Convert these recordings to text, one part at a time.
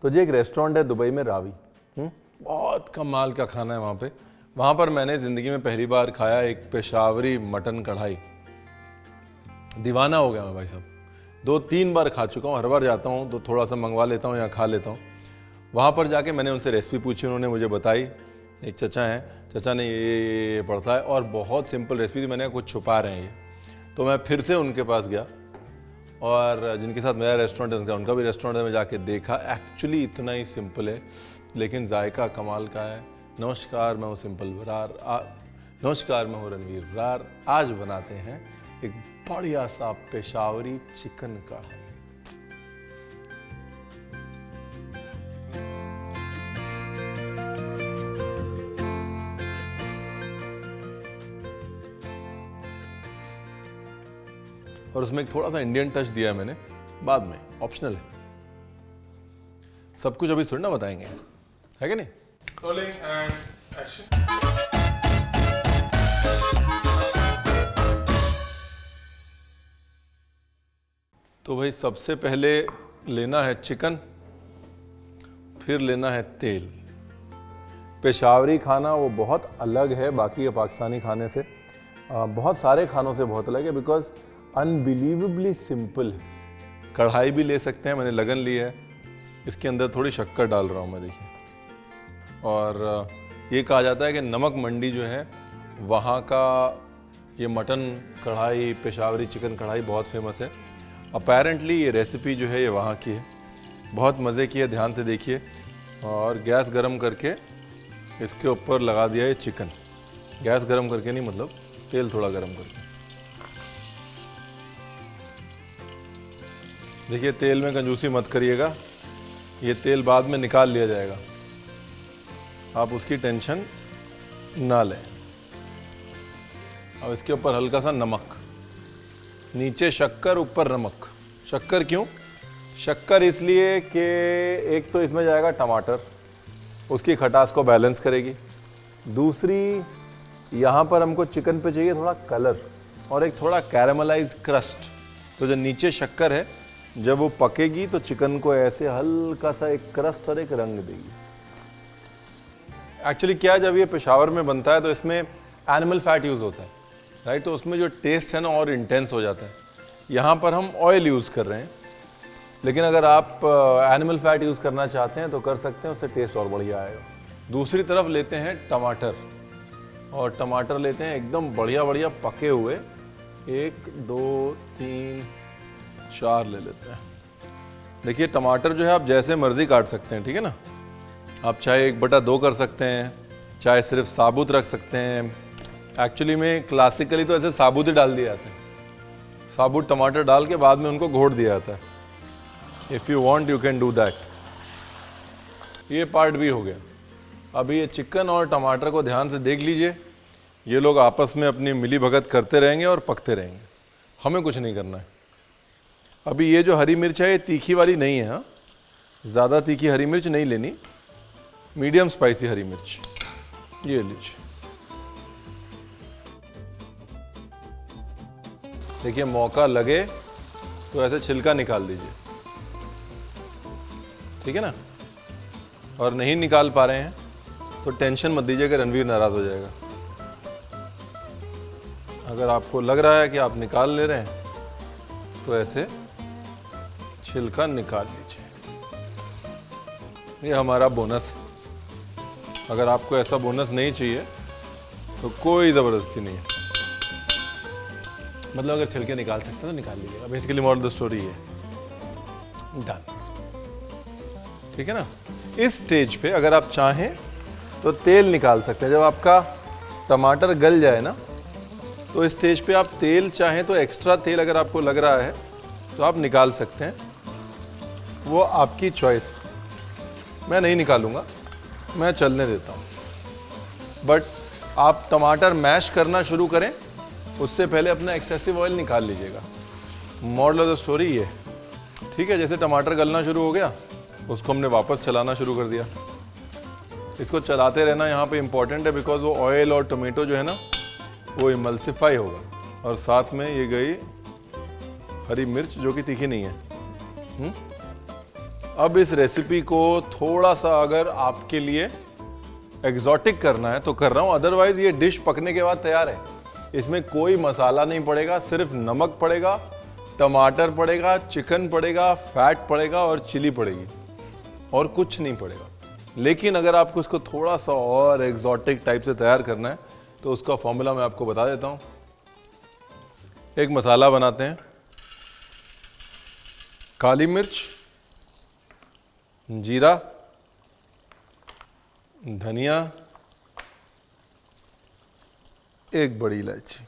तो जी एक रेस्टोरेंट है दुबई में, रावी। बहुत कमाल का खाना है वहाँ पे। वहाँ पर मैंने ज़िंदगी में पहली बार खाया एक पेशावरी मटन कढ़ाई। दीवाना हो गया मैं भाई साहब। 2-3 बार खा चुका हूँ, हर बार जाता हूँ तो थोड़ा सा मंगवा लेता हूँ या खा लेता हूँ। वहाँ पर जाके मैंने उनसे रेसिपी पूछी, उन्होंने मुझे बताई। एक चचा हैं, चचा ने ये पढ़ता है और बहुत सिंपल रेसिपी थी, मैंने कुछ छुपा रहे हैं ये। तो मैं फिर से उनके पास गया और जिनके साथ मेरा रेस्टोरेंट है उनका भी रेस्टोरेंट में जाके देखा। एक्चुअली इतना ही सिंपल है लेकिन जायका कमाल का है। नमस्कार, मैं हूँ सिंपल बरार। नमस्कार, मैं हूँ रणवीर बरार। आज बनाते हैं एक बढ़िया सा पेशावरी चिकन का। और उसमें एक थोड़ा सा इंडियन टच दिया है मैंने, बाद में ऑप्शनल है। सब कुछ अभी थोड़ी ना बताएंगे, है कि नहीं? Rolling and action. तो भाई सबसे पहले लेना है चिकन, फिर लेना है तेल। पेशावरी खाना वो बहुत अलग है बाकी के पाकिस्तानी खाने से, बहुत सारे खानों से बहुत अलग है बिकॉज अनबिलीवेबली सिंपल है। कढ़ाई भी ले सकते हैं, मैंने लगन ली है। इसके अंदर थोड़ी शक्कर डाल रहा हूँ मैं, देखिए। और ये कहा जाता है कि नमक मंडी जो है वहाँ का ये मटन कढ़ाई, पेशावरी चिकन कढ़ाई बहुत फेमस है। अपेरेंटली ये रेसिपी जो है ये वहाँ की है, बहुत मज़े की है। ध्यान से देखिए। और गैस गरम करके इसके ऊपर लगा दिया है चिकन। गैस गरम करके नहीं, मतलब तेल थोड़ा गरम करके। देखिए, तेल में कंजूसी मत करिएगा, ये तेल बाद में निकाल लिया जाएगा, आप उसकी टेंशन ना लें। अब इसके ऊपर हल्का सा नमक, नीचे शक्कर, ऊपर नमक। शक्कर क्यों? शक्कर इसलिए कि एक तो इसमें जाएगा टमाटर, उसकी खटास को बैलेंस करेगी। दूसरी, यहाँ पर हमको चिकन पे चाहिए थोड़ा कलर और एक थोड़ा कैरामलाइज क्रस्ट। तो जो नीचे शक्कर है, जब वो पकेगी तो चिकन को ऐसे हल्का सा एक क्रस्ट और एक रंग देगी। एक्चुअली क्या, जब ये पेशावर में बनता है तो इसमें एनिमल फैट यूज़ होता है, राइट? तो उसमें जो टेस्ट है ना और इंटेंस हो जाता है। यहाँ पर हम ऑयल यूज़ कर रहे हैं, लेकिन अगर आप एनिमल फैट यूज़ करना चाहते हैं तो कर सकते हैं, उससे टेस्ट और बढ़िया आएगा। दूसरी तरफ लेते हैं टमाटर, और टमाटर लेते हैं एकदम बढ़िया बढ़िया पके हुए। 1 2 3 4 ले लेते हैं। देखिए, टमाटर जो है आप जैसे मर्जी काट सकते हैं, ठीक है ना? आप चाहे 1/2 कर सकते हैं, चाहे सिर्फ साबुत रख सकते हैं। एक्चुअली में क्लासिकली तो ऐसे साबुत ही डाल दिए जाते हैं, साबुत टमाटर डाल के बाद में उनको घोट दिया जाता है। If you want you can do that. ये पार्ट भी हो गया। अभी ये चिकन और टमाटर को ध्यान से देख लीजिए, ये लोग आपस में अपनी मिली भगत करते रहेंगे और पकते रहेंगे, हमें कुछ नहीं करना है। अभी ये जो हरी मिर्च है ये तीखी वाली नहीं है, हाँ, ज़्यादा तीखी हरी मिर्च नहीं लेनी, मीडियम स्पाइसी हरी मिर्च ये लीजिए। देखिए, मौका लगे तो ऐसे छिलका निकाल दीजिए, ठीक है ना? और नहीं निकाल पा रहे हैं तो टेंशन मत दीजिए कि रणवीर नाराज हो जाएगा। अगर आपको लग रहा है कि आप निकाल ले रहे हैं तो ऐसे छिलका निकाल लीजिए। ये हमारा बोनस है। अगर आपको ऐसा बोनस नहीं चाहिए तो कोई ज़बरदस्ती नहीं है, मतलब अगर छिलके निकाल सकते हैं तो निकाल लीजिएगा। बेसिकली मॉरल द स्टोरी है, डन, ठीक है ना? इस स्टेज पे अगर आप चाहें तो तेल निकाल सकते हैं। जब आपका टमाटर गल जाए ना, तो इस स्टेज पे आप तेल चाहें तो एक्स्ट्रा तेल अगर आपको लग रहा है तो आप निकाल सकते हैं, वो आपकी चॉइस। मैं नहीं निकालूंगा, मैं चलने देता हूँ। बट आप टमाटर मैश करना शुरू करें उससे पहले अपना एक्सेसिव ऑयल निकाल लीजिएगा। मॉरल ऑफ द स्टोरी ये, ठीक है? जैसे टमाटर गलना शुरू हो गया, उसको हमने वापस चलाना शुरू कर दिया। इसको चलाते रहना यहाँ पे इम्पॉर्टेंट है, बिकॉज वो ऑयल और टोमेटो जो है ना वो इमल्सिफाई होगा। और साथ में ये गई हरी मिर्च जो कि तीखी नहीं है। अब इस रेसिपी को थोड़ा सा अगर आपके लिए एग्जॉटिक करना है तो कर रहा हूँ, अदरवाइज ये डिश पकने के बाद तैयार है। इसमें कोई मसाला नहीं पड़ेगा, सिर्फ नमक पड़ेगा, टमाटर पड़ेगा, चिकन पड़ेगा, फैट पड़ेगा और चिली पड़ेगी और कुछ नहीं पड़ेगा। लेकिन अगर आपको इसको थोड़ा सा और एग्जॉटिक टाइप से तैयार करना है तो उसका फॉर्मूला मैं आपको बता देता हूँ। एक मसाला बनाते हैं, काली मिर्च, जीरा, धनिया, एक बड़ी इलायची।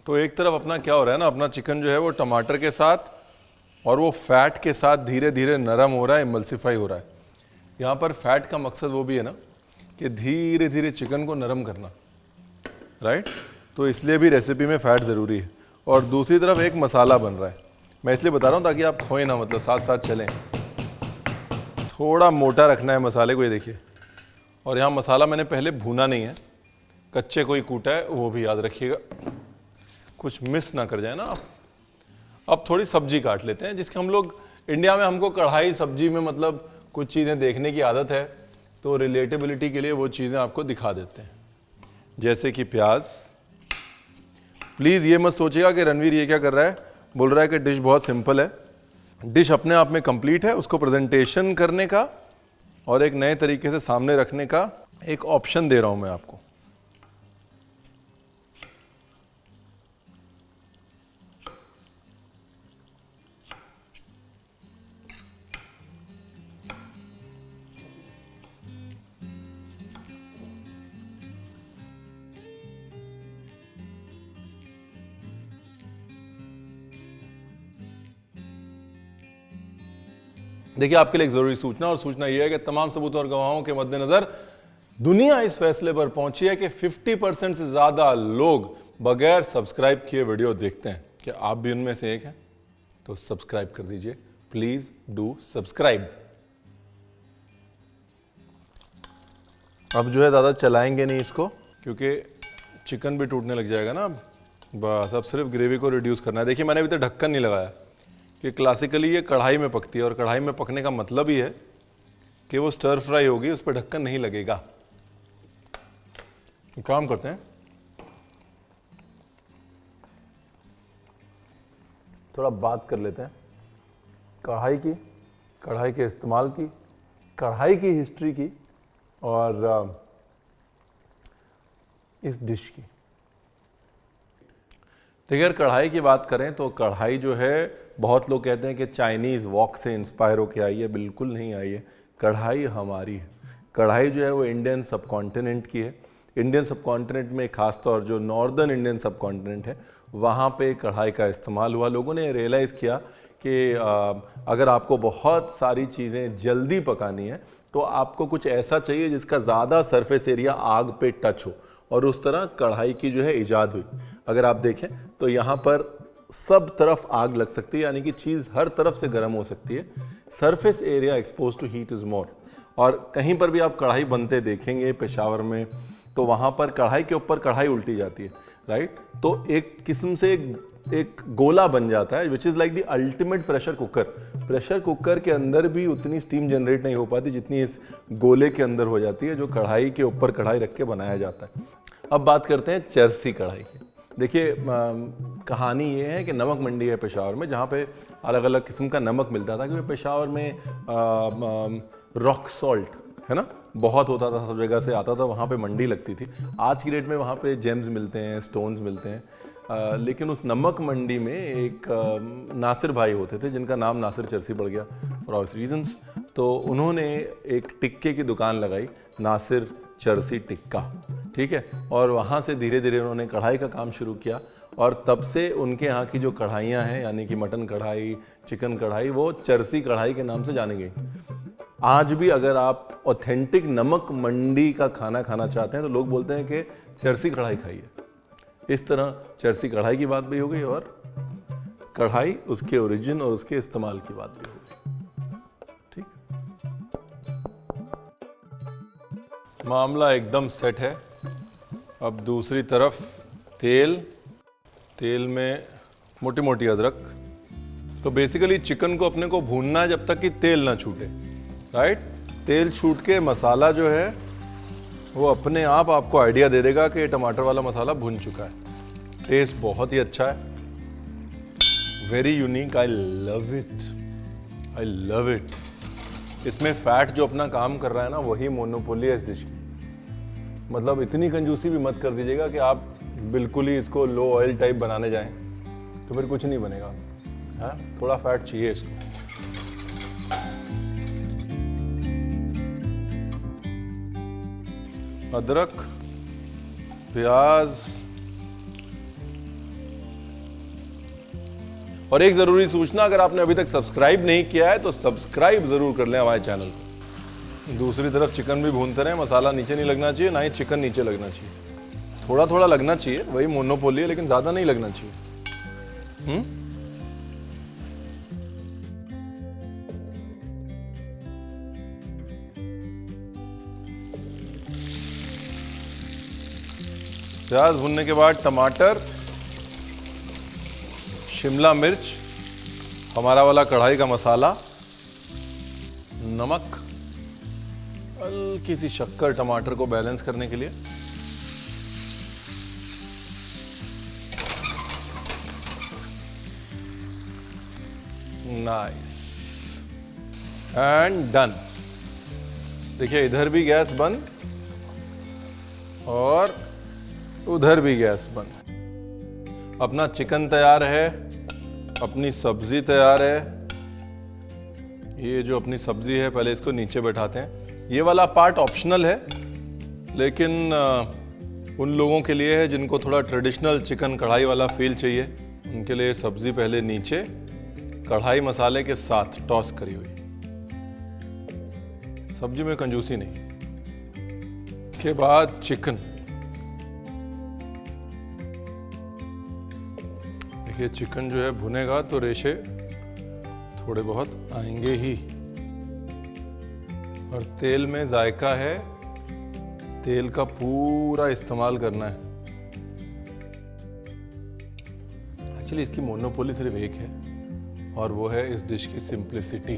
तो एक तरफ अपना क्या हो रहा है ना, अपना चिकन जो है वो टमाटर के साथ और वो फैट के साथ धीरे धीरे नरम हो रहा है, इमल्सिफाई हो रहा है। यहाँ पर फैट का मकसद वो भी है ना कि धीरे धीरे चिकन को नरम करना, राइट। तो इसलिए भी रेसिपी में फैट ज़रूरी है। और दूसरी तरफ एक मसाला बन रहा है, मैं इसलिए बता रहा हूँ ताकि आप खोए ना, मतलब साथ साथ चलें। थोड़ा मोटा रखना है मसाले को, ये देखिए। और यहाँ मसाला मैंने पहले भूना नहीं है, कच्चे कोई कूटा है, वो भी याद रखिएगा, कुछ मिस ना कर जाए ना आप। अब थोड़ी सब्जी काट लेते हैं, जिसके हम लोग इंडिया में हमको कढ़ाई सब्जी में मतलब कुछ चीज़ें देखने की आदत है, तो रिलेटेबिलिटी के लिए वो चीज़ें आपको दिखा देते हैं। जैसे कि प्याज। प्लीज़ ये मत सोचिएगा कि रणवीर ये क्या कर रहा है, बोल रहा है कि डिश बहुत सिंपल है। डिश अपने आप में कंप्लीट है, उसको प्रेजेंटेशन करने का और एक नए तरीके से सामने रखने का एक ऑप्शन दे रहा हूँ मैं आपको। देखिए, आपके लिए एक जरूरी सूचना, और सूचना यह है कि तमाम सबूत और गवाहों के मद्देनजर दुनिया इस फैसले पर पहुंची है कि 50% से ज्यादा लोग बगैर सब्सक्राइब किए वीडियो देखते हैं। क्या आप भी उनमें से एक हैं? तो सब्सक्राइब कर दीजिए, प्लीज डू सब्सक्राइब। अब जो है ज़्यादा चलाएंगे नहीं इसको, क्योंकि चिकन भी टूटने लग जाएगा ना। अब बस अब सिर्फ ग्रेवी को रिड्यूस करना है। देखिए, मैंने अभी तक ढक्कन नहीं लगाया कि क्लासिकली ये कढ़ाई में पकती है, और कढ़ाई में पकने का मतलब ही है कि वो स्टर फ्राई होगी, उस पर ढक्कन नहीं लगेगा। काम करते हैं, थोड़ा बात कर लेते हैं कढ़ाई की, कढ़ाई के इस्तेमाल की, कढ़ाई की हिस्ट्री की, और इस डिश की। देखिए, अगर कढ़ाई की बात करें तो कढ़ाई जो है, बहुत लोग कहते हैं कि चाइनीज़ वॉक से इंस्पायर होकर आई है। बिल्कुल नहीं आई है, कढ़ाई हमारी है। कढ़ाई जो है वो इंडियन सब कॉन्टिनेंट की है। इंडियन सब कॉन्टिनेंट में खासतौर जो नॉर्दर्न इंडियन सब कॉन्टिनेंट है, वहाँ पे कढ़ाई का इस्तेमाल हुआ। लोगों ने रियलाइज़ किया कि अगर आपको बहुत सारी चीज़ें जल्दी पकानी है तो आपको कुछ ऐसा चाहिए जिसका ज़्यादा सरफेस एरिया आग पे टच हो, और उस तरह कढ़ाई की जो है इजाद हुई। अगर आप देखें तो यहाँ पर सब तरफ आग लग सकती है, यानी कि चीज़ हर तरफ से गर्म हो सकती है। Surface area expose to heat is more. और कहीं पर भी आप कढ़ाई बनते देखेंगे पेशावर में, तो वहाँ पर कढ़ाई के ऊपर कढ़ाई उल्टी जाती है, राइट। तो एक किस्म से एक गोला बन जाता है, which is like the ultimate pressure cooker. Pressure cooker के अंदर भी उतनी स्टीम जनरेट नहीं हो पाती जितनी इस गोले के अंदर हो जाती है, जो कढ़ाई के ऊपर कढ़ाई रख के बनाया जाता है। अब बात करते हैं चरसी कढ़ाई की। देखिए, कहानी ये है कि नमक मंडी है पेशावर में, जहाँ पे अलग अलग किस्म का नमक मिलता था, क्योंकि पेशावर में रॉक सॉल्ट है ना, बहुत होता था, सब जगह से आता था, वहाँ पे मंडी लगती थी। आज की डेट में वहाँ पे जेम्स मिलते हैं, स्टोन्स मिलते हैं, लेकिन उस नमक मंडी में एक नासिर भाई होते थे, जिनका नाम नासिर चरसी पड़ गया फॉर ऑब्वियस रीजंस। तो उन्होंने एक टिक्के की दुकान लगाई, नासिर चरसी टिक्का, ठीक है। और वहाँ से धीरे धीरे उन्होंने कढ़ाई का काम शुरू किया, और तब से उनके यहाँ की जो कढ़ाइयाँ हैं, यानी कि मटन कढ़ाई, चिकन कढ़ाई, वो चरसी कढ़ाई के नाम से जानी गई। आज भी अगर आप ऑथेंटिक नमक मंडी का खाना खाना चाहते हैं तो लोग बोलते हैं कि चरसी कढ़ाई खाइए। इस तरह चरसी कढ़ाई की बात भी हो गई, और कढ़ाई, उसके ओरिजिन और उसके इस्तेमाल की बात भी हो गई, ठीक। मामला एकदम सेट है। अब दूसरी तरफ तेल में मोटी मोटी अदरक, तो बेसिकली चिकन को अपने को भूनना है जब तक कि तेल ना छूटे, राइट। तेल छूट के मसाला जो है वो अपने आप आपको आइडिया दे देगा कि टमाटर वाला मसाला भुन चुका है। टेस्ट बहुत ही अच्छा है, very unique, I love it, I love it. इसमें फैट जो अपना काम कर रहा है ना, वही मोनोपोली है इस डिश की। मतलब इतनी कंजूसी भी मत कर दीजिएगा कि आप बिल्कुल ही इसको लो ऑयल टाइप बनाने जाएं तो फिर कुछ नहीं बनेगा। हाँ, थोड़ा फैट चाहिए इसको। अदरक, प्याज, और एक जरूरी सूचना, अगर आपने अभी तक सब्सक्राइब नहीं किया है तो सब्सक्राइब जरूर कर लें हमारे चैनल को। दूसरी तरफ चिकन भी भूनते रहें, मसाला नीचे नहीं लगना चाहिए, ना ही चिकन नीचे लगना चाहिए। थोड़ा थोड़ा लगना चाहिए, वही मोनोपोली है, लेकिन ज्यादा नहीं लगना चाहिए। प्याज भूनने के बाद टमाटर, शिमला मिर्च, हमारा वाला कढ़ाई का मसाला, नमक, हल्की सी शक्कर टमाटर को बैलेंस करने के लिए, नाइस एंड डन। देखिए इधर भी गैस बंद और उधर भी गैस बंद। अपना चिकन तैयार है, अपनी सब्जी तैयार है। ये जो अपनी सब्जी है, पहले इसको नीचे बैठाते हैं। ये वाला पार्ट ऑप्शनल है, लेकिन उन लोगों के लिए है जिनको थोड़ा ट्रेडिशनल चिकन कढ़ाई वाला फील चाहिए, उनके लिए सब्जी पहले नीचे कढ़ाई मसाले के साथ टॉस करी हुई। सब्जी में कंजूसी नहीं। के बाद चिकन, देखिए चिकन जो है भुनेगा तो रेशे थोड़े बहुत आएंगे ही। और तेल में जायका है, तेल का पूरा इस्तेमाल करना है। एक्चुअली इसकी मोनोपोली सिर्फ एक है और वो है इस डिश की सिंप्लिसिटी।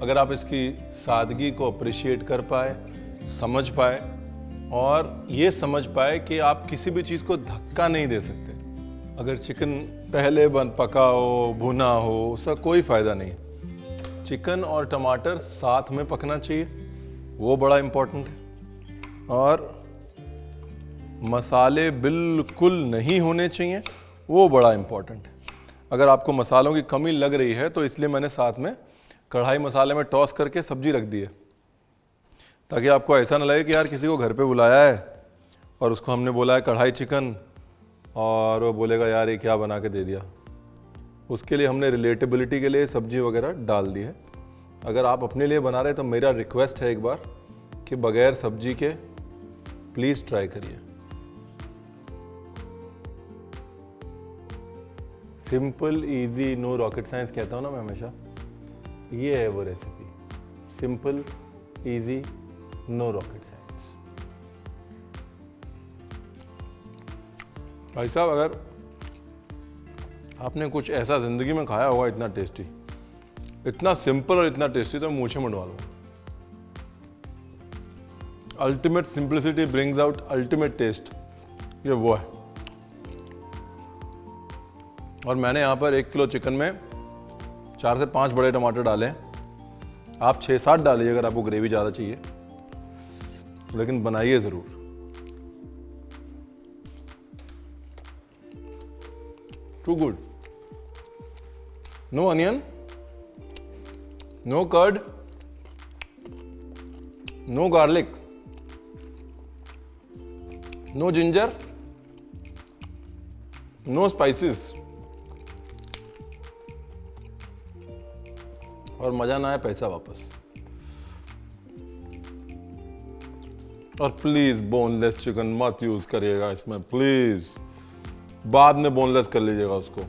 अगर आप इसकी सादगी को अप्रिशिएट कर पाए, समझ पाए और ये समझ पाए कि आप किसी भी चीज़ को धक्का नहीं दे सकते। अगर चिकन पहले पका हो, भुना हो, उसका कोई फ़ायदा नहीं है। चिकन और टमाटर साथ में पकना चाहिए, वो बड़ा इम्पोर्टेंट है। और मसाले बिल्कुल नहीं होने चाहिए, वो बड़ा इम्पोर्टेंट है। अगर आपको मसालों की कमी लग रही है तो इसलिए मैंने साथ में कढ़ाई मसाले में टॉस करके सब्जी रख दी है, ताकि आपको ऐसा ना लगे कि यार किसी को घर पे बुलाया है और उसको हमने बोला है कढ़ाई चिकन और वो बोलेगा यार ये क्या बना के दे दिया। उसके लिए हमने रिलेटेबिलिटी के लिए सब्जी वगैरह डाल दी है। अगर आप अपने लिए बना रहे तो मेरा रिक्वेस्ट है एक बार कि बगैर सब्जी के प्लीज़ ट्राई करिए। Simple easy no rocket science कहता हूँ ना मैं हमेशा, ये है वो रेसिपी। Simple easy no rocket science. भाई साहब, अगर आपने कुछ ऐसा जिंदगी में खाया होगा इतना टेस्टी, इतना सिंपल और इतना टेस्टी, तो मुंह से मंडवा लो। Ultimate simplicity brings out ultimate taste, ये वो है। और मैंने यहाँ पर 1 किलो चिकन में 4 से 5 बड़े टमाटर डाले हैं। आप 6-7 डालिए अगर आपको ग्रेवी ज़्यादा चाहिए, लेकिन बनाइए ज़रूर। Too good. No onion, no curd, no garlic, no ginger, no spices. और मजा ना आए पैसा वापस। और प्लीज बोनलेस चिकन मत यूज करिएगा इसमें, प्लीज। बाद में बोनलेस कर लीजिएगा उसको।